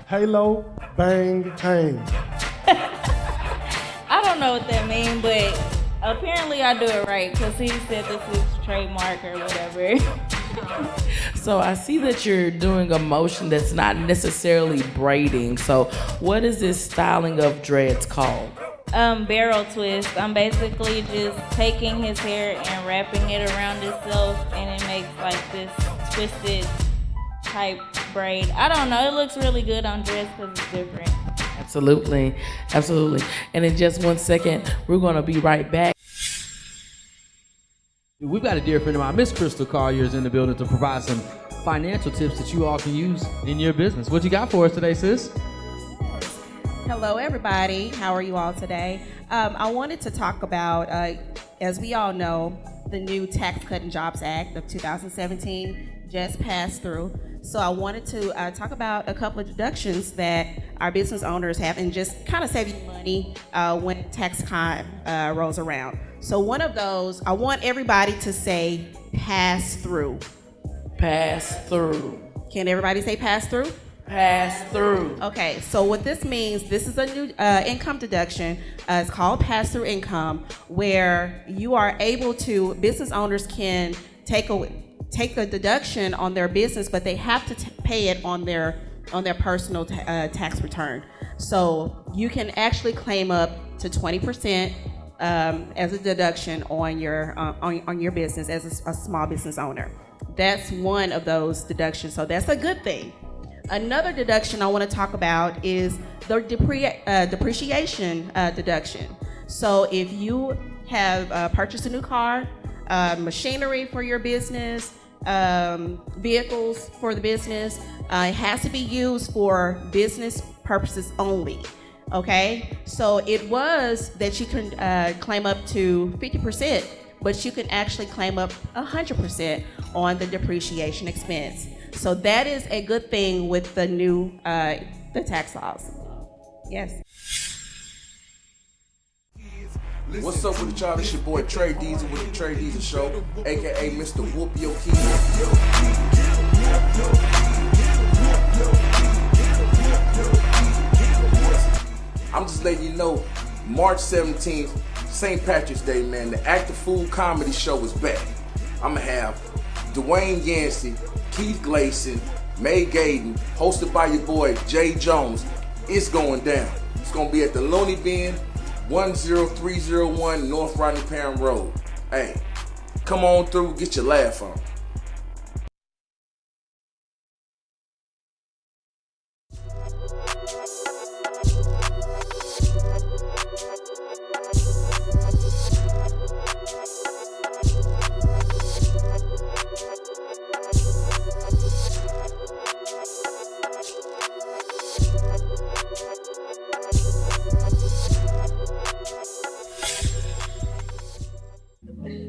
Speaker 1: Halo, bang, hang.
Speaker 20: I don't know what that means, but apparently I do it right because he said this is trademark or whatever.
Speaker 18: So I see that you're doing a motion that's not necessarily braiding. So what is this styling of dreads called?
Speaker 20: Barrel twist. I'm basically just taking his hair and wrapping it around itself, and it makes like this twisted type braid. I don't know. It looks really good on dress because it's different.
Speaker 18: Absolutely. And in just 1 second, we're going to be right back.
Speaker 2: We've got a dear friend of mine, Miss Crystal Collier, is in the building to provide some financial tips that you all can use in your business. What you got for us today, sis?
Speaker 4: Hello, everybody. How are you all today? I wanted to talk about, as we all know, the new Tax Cut and Jobs Act of 2017 just passed through. So I wanted to talk about a couple of deductions that our business owners have and just kind of save you money when tax time rolls around. So one of those, I want everybody to say pass through.
Speaker 18: Pass through.
Speaker 4: Can everybody say pass through?
Speaker 18: Pass through.
Speaker 4: Okay, so what this means, this is a new income deduction. It's called pass-through income, where you are able to, business owners can take a deduction on their business, but they have to pay it on their personal tax return. So you can actually claim up to 20% as a deduction on your business as a small business owner. That's one of those deductions, so that's a good thing. Another deduction I want to talk about is the depreciation deduction. So if you have purchased a new car, machinery for your business, vehicles for the business, it has to be used for business purposes only. Okay, so it was that you can claim up to 50%, but you can actually claim up 100% on the depreciation expense. So that is a good thing with the new the tax laws. Yes.
Speaker 11: What's up with y'all? This your boy Trey Diesel with the Trey Diesel Show, aka Mr. Whoop Your Key. I'm just letting you know, March 17th, St. Patrick's Day, man, the Active Food Comedy Show is back. I'm gonna have Dwayne Yancey, Keith Gleason, May Gaden, hosted by your boy Jay Jones. It's going down. It's gonna be at the Looney Bin, 10301 North Rottingtown Road. Hey, come on through, get your laugh on.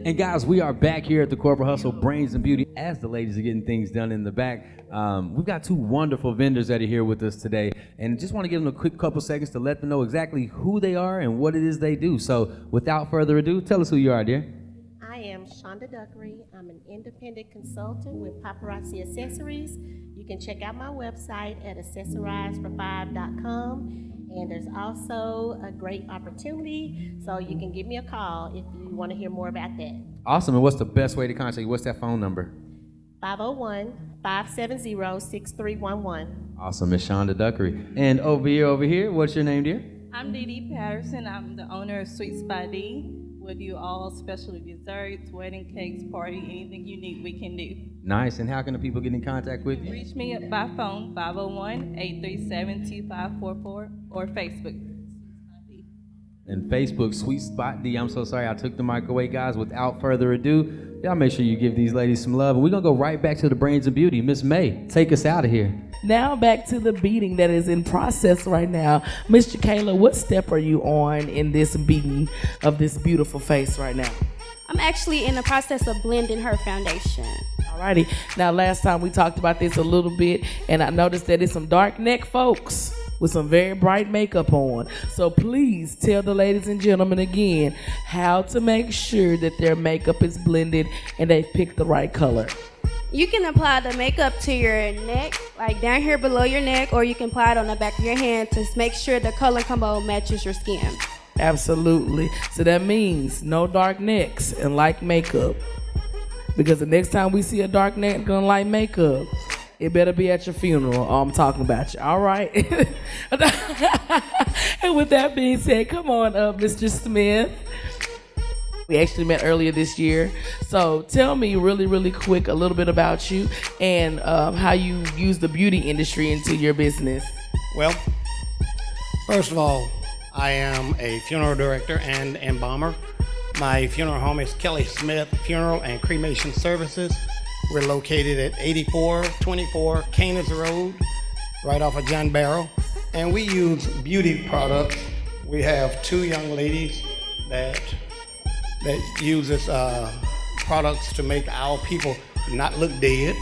Speaker 2: And guys, we are back here at the Corporate Hustle Brains and Beauty as the ladies are getting things done in the back. We've got two wonderful vendors that are here with us today, and just want to give them a quick couple seconds to let them know exactly who they are and what it is they do. So without further ado, tell us who you are, dear.
Speaker 6: I am Shonda Duckery. I'm an independent consultant with Paparazzi Accessories. You can check out my website at accessorizefor5.com. And there's also a great opportunity, so you can give me a call if you want to hear more about that.
Speaker 2: Awesome. And what's the best way to contact you? What's that phone number?
Speaker 6: 501-570-6311.
Speaker 2: Awesome. Miss Shonda Duckery. And over here, what's your name, dear?
Speaker 7: I'm Dee Dee Patterson. I'm the owner of Sweet Spot D. We do all specialty desserts, wedding cakes, party, anything you need, we can do.
Speaker 2: Nice. And how can the people get in contact with you?
Speaker 7: Reach me up by phone, 501-837-2544, or Facebook.
Speaker 2: And Facebook, Sweet Spot D. I'm so sorry I took the mic away, guys. Without further ado, y'all make sure you give these ladies some love. And we're going to go right back to the Brains and Beauty. Miss May, take us out of here.
Speaker 18: Now back to the beating that is in process right now. Miss Jakayla, what step are you on in this beating of this beautiful face right now?
Speaker 19: I'm actually in the process of blending her foundation.
Speaker 18: Alrighty. Now last time we talked about this a little bit, and I noticed that it's some dark neck folks with some very bright makeup on. So please tell the ladies and gentlemen again how to make sure that their makeup is blended and they pick the right color.
Speaker 19: You can apply the makeup to your neck, like down here below your neck, or you can apply it on the back of your hand to make sure the color combo matches your skin.
Speaker 18: Absolutely. So that means no dark necks and light makeup. Because the next time we see a dark neck gonna light makeup, it better be at your funeral. I'm talking about you. All right. And with that being said, come on up, Mr. Smith. We actually met earlier this year. So tell me really, really quick a little bit about you and how you use the beauty industry into your business.
Speaker 8: Well, first of all, I am a funeral director and embalmer. My funeral home is Kelly Smith Funeral and Cremation Services. We're located at 8424 Caners Road, right off of John Barrow. And we use beauty products. We have two young ladies that uses products to make our people not look dead.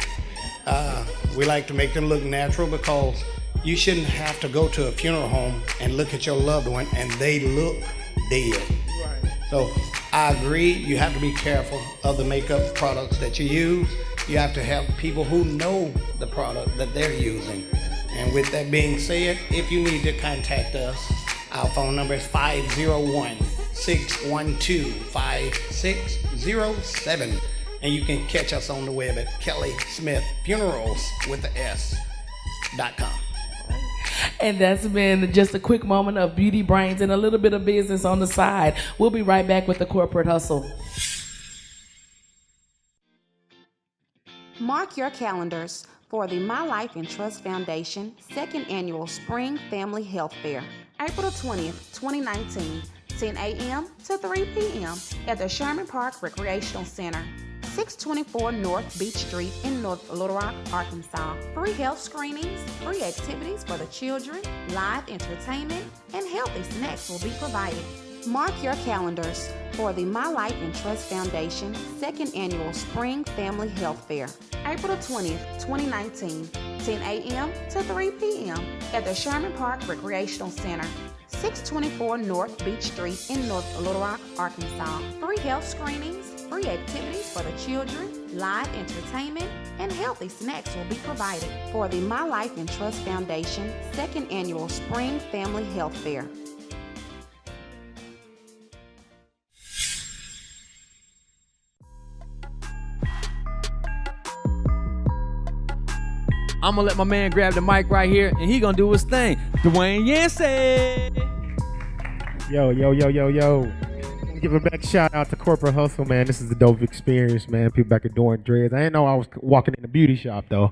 Speaker 8: We like to make them look natural because you shouldn't have to go to a funeral home and look at your loved one and they look dead. Right. So I agree, you have to be careful of the makeup products that you use. You have to have people who know the product that they're using. And with that being said, if you need to contact us, our phone number is 501-612-5607. And you can catch us on the web at Kelly Smith Funerals with the S.com.
Speaker 18: And that's been just a quick moment of beauty brains and a little bit of business on the side. We'll be right back with the Corporate Hustle.
Speaker 17: Mark your calendars for the My Life in Trust Foundation second annual Spring Family Health Fair, April 20th, 2019, 10 a.m. to 3 p.m. at the Sherman Park Recreational Center, 624 North Beach Street in North Little Rock, Arkansas. Free health screenings, free activities for the children, live entertainment, and healthy snacks will be provided. Mark your calendars for the My Life in Trust Foundation 2nd Annual Spring Family Health Fair, April 20th, 2019, 10 a.m. to 3 p.m. at the Sherman Park Recreational Center, 624 North Beach Street in North Little Rock, Arkansas. Free health screenings, free activities for the children, live entertainment, and healthy snacks will be provided for the My Life in Trust Foundation 2nd Annual Spring Family Health Fair.
Speaker 2: I'm gonna let my man grab the mic right here, and he gonna do his thing. Dwayne Yancey.
Speaker 1: Yo. I'm give a back shout out to Corporate Hustle, man. This is a dope experience, man. People back at doing dreads. I didn't know I was walking in the beauty shop, though.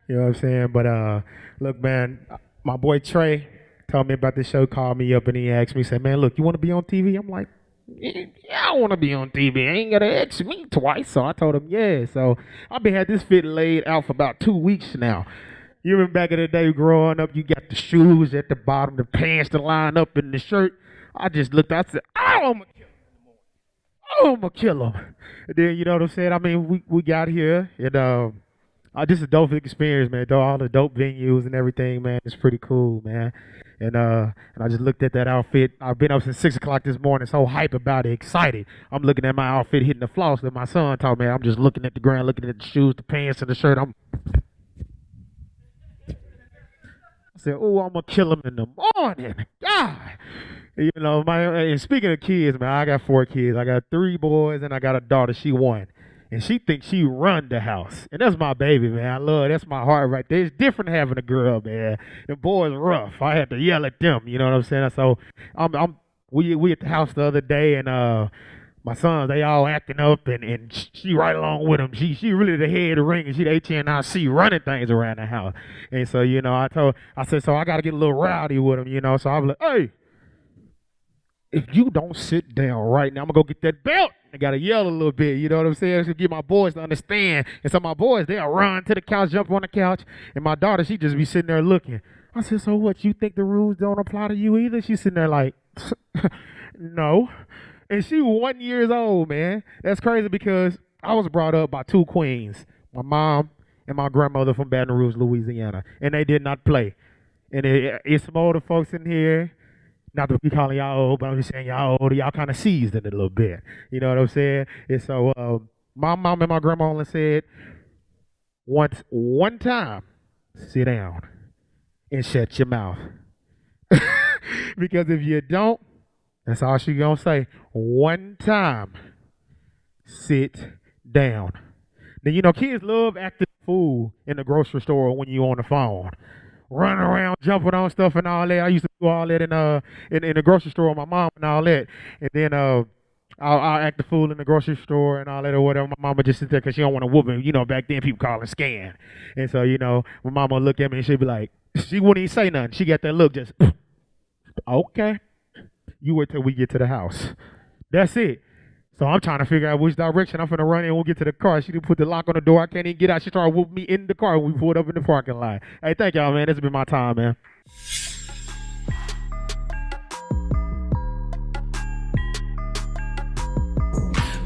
Speaker 1: You know what I'm saying? But look, man, my boy Trey told me about this show, called me up, and he asked me, said, man, look, you want to be on TV? I'm like, yeah, I want to be on TV. I ain't got to ask me twice. So I told him, yeah. So I've been had this fit laid out for about 2 weeks now. You remember back in the day growing up, you got the shoes at the bottom, the pants to line up, and the shirt. I just looked, I said, I'm going to kill him. And then, you know what I'm saying? I mean, we got here, and this is a dope experience, man. All the dope venues and everything, man. It's pretty cool, man. And I just looked at that outfit. I've been up since 6 o'clock this morning, so hype about it, excited. I'm looking at my outfit hitting the floss that my son taught me. I'm just looking at the ground, looking at the shoes, the pants, and the shirt. I said, I'm going to kill him in the morning. God. You know, and speaking of kids, man, I got 4 kids. I got 3 boys, and I got a daughter. She 1. And she thinks she run the house. And that's my baby, man. I love it. That's my heart right there. It's different having a girl, man. The boys rough. I had to yell at them. You know what I'm saying? So we at the house the other day, and my sons, they all acting up, and she right along with them. She really the head of the ring, and she the HNIC running things around the house. And so, you know, I said, so I got to get a little rowdy with them, you know. So I was like, hey, if you don't sit down right now, I'm going to go get that belt. I got to yell a little bit, you know what I'm saying, to get my boys to understand. And so my boys, they'll run to the couch, jump on the couch, and my daughter, she just be sitting there looking. I said, so what, you think the rules don't apply to you either? She's sitting there like, no. And she 1 year old, man. That's crazy because I was brought up by 2 queens, my mom and my grandmother from Baton Rouge, Louisiana, and they did not play. And it's some older folks in here. Not to be calling y'all old, but I'm just saying y'all older. Y'all kind of seasoned it a little bit. You know what I'm saying? And so my mom and my grandma only said, one time, sit down and shut your mouth. Because if you don't, that's all she gonna say. One time, sit down. Now, you know, kids love acting fool in the grocery store when you on the phone. Running around, jumping on stuff and all that. I used to do all that in the grocery store with my mom and all that. And then I'll act the fool in the grocery store and all that or whatever. My mama just sit there because she don't want to whoop me. You know, back then people call it scan. And so, you know, my mama would look at me and she'd be like, she wouldn't even say nothing. She got that look just, okay. You wait till we get to the house. That's it. So I'm trying to figure out which direction I'm finna run in. We'll get to the car. She didn't put the lock on the door. I can't even get out. She started whooping me in the car when we pulled up in the parking lot. Hey, thank y'all, man. This has been my time, man.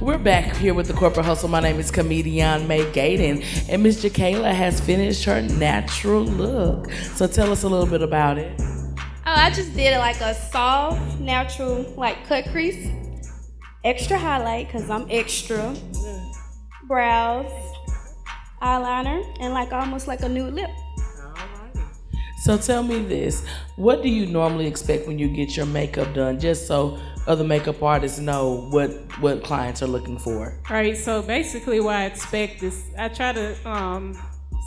Speaker 18: We're back here with the Corporate Hustle. My name is comedian May Gaden, and Miss Jakayla has finished her natural look. So tell us a little bit about it.
Speaker 19: Oh, I just did like a soft, natural, like cut crease. Extra highlight, because I'm extra. Brows, eyeliner, and like almost like a nude lip.
Speaker 18: So tell me this, what do you normally expect when you get your makeup done, just so other makeup artists know what clients are looking for?
Speaker 3: All right, so basically what I expect is I try to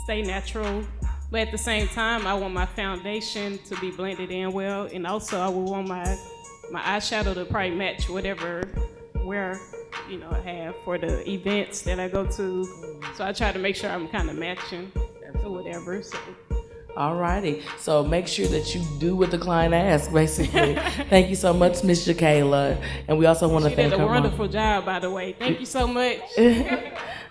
Speaker 3: stay natural, but at the same time, I want my foundation to be blended in well, and also I would want my eyeshadow to probably match whatever wear, you know, I have for the events that I go to. So I try to make sure I'm kind of matching or whatever. So.
Speaker 18: Alrighty, so make sure that you do what the client asks, basically. Thank you so much, Miss Jakayla. And we also want to thank her.
Speaker 3: She did a wonderful job, by the way. Thank you so much.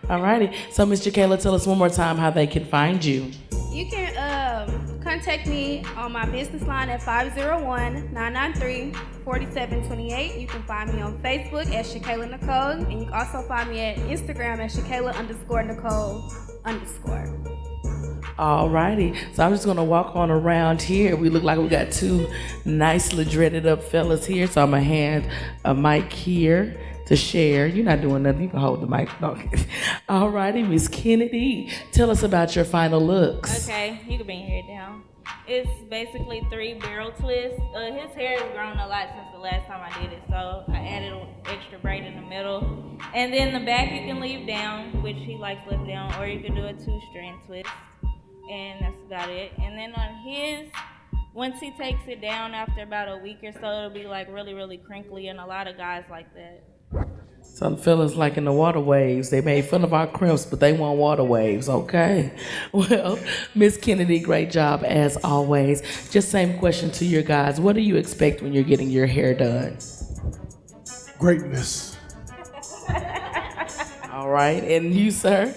Speaker 18: Alrighty, so Miss Jakayla, tell us one more time how they can find you.
Speaker 19: You can Contact me on my business line at 501-993-4728. You can find me on Facebook at Shakayla Nicole, and you can also find me at Instagram at Shakayla_Nicole_.
Speaker 18: Alrighty, so I'm just gonna walk on around here. We look like we got two nicely dreaded up fellas here, so I'm gonna hand a mic here to share. You're not doing nothing, you can hold the mic. No. Alrighty, Miss Kennedy, tell us about your final looks.
Speaker 20: Okay, you can bring your hair down. It's basically 3 barrel twists. His hair has grown a lot since the last time I did it, so I added an extra braid in the middle. And then the back you can leave down, which he likes left down, or you can do a 2-strand twist. And that's about it. And then on his, once he takes it down after about a week or so, it'll be like really, really crinkly, and a lot of guys like that.
Speaker 18: Some fellas like in the water waves, they made fun of our crimps, but they want water waves, okay? Well, Miss Kennedy, great job as always. Just same question to your guys. What do you expect when you're getting your hair done?
Speaker 9: Greatness.
Speaker 18: All right, and you, sir?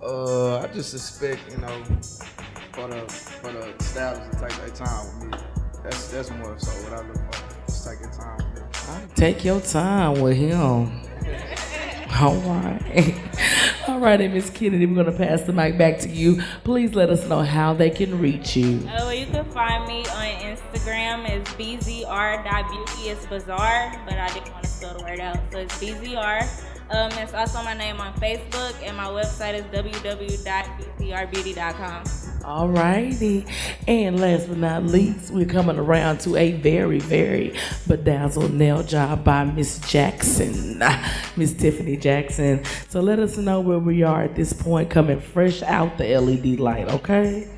Speaker 10: I just expect, for the stylists to take their time with me. That's more so what I look for. Just take your time with me.
Speaker 18: Take your time with him. All right. All righty, Miss Kennedy, we're going to pass the mic back to you. Please let us know how they can reach you.
Speaker 20: Well, you can find me on Instagram as bzr.beauty. It's bizarre, but I didn't want to spell the word out, so it's bzr. It's also my name on Facebook, and my website is www.bzrbeauty.com.
Speaker 18: All righty. And last but not least, we're coming around to a very, very bedazzled nail job by Miss Jackson, Miss Tiffany Jackson. So let us know where we are at this point, coming fresh out the LED light, okay?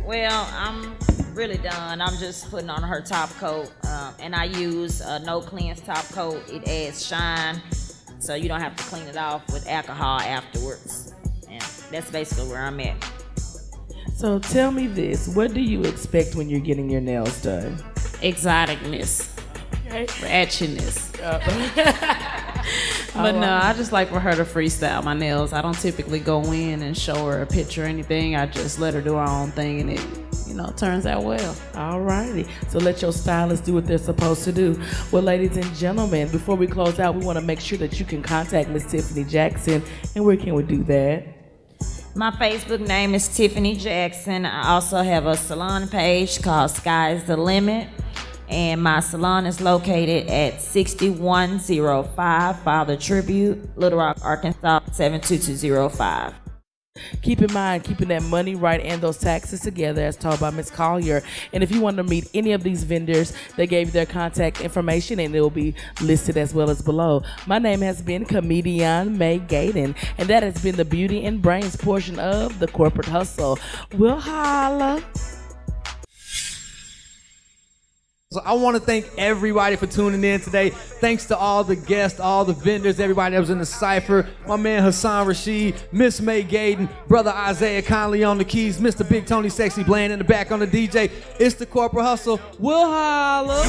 Speaker 21: Well, I'm really done. I'm just putting on her top coat, and I use a no cleanse top coat. It adds shine, so you don't have to clean it off with alcohol afterwards. And that's basically where I'm at.
Speaker 18: So tell me this, what do you expect when you're getting your nails done?
Speaker 14: Exoticness.
Speaker 18: Okay.
Speaker 14: Ratchetness. But no, I just like for her to freestyle my nails. I don't typically go in and show her a picture or anything. I just let her do her own thing, and it, turns out well.
Speaker 18: All righty. So let your stylists do what they're supposed to do. Well, ladies and gentlemen, before we close out, we want to make sure that you can contact Miss Tiffany Jackson. And where can we do that?
Speaker 21: My Facebook name is Tiffany Jackson. I also have a salon page called Sky's the Limit. And my salon is located at 6105 Father Tribute, Little Rock, Arkansas, 72205.
Speaker 18: Keep in mind, keeping that money right and those taxes together, as told by Ms. Collier. And if you want to meet any of these vendors, they gave you their contact information, and it will be listed as well as below. My name has been Comedian May Gaden, and that has been the Beauty and Brains portion of The Corporate Hustle. We'll holla.
Speaker 2: So I want to thank everybody for tuning in today. Thanks to all the guests, all the vendors, everybody that was in the cypher. My man Hassan Rashid, Miss May Gaden, Brother Isaiah Conley on the keys, Mr. Big Tony Sexy Bland in the back on the DJ. It's The Corporate Hustle. We'll holla.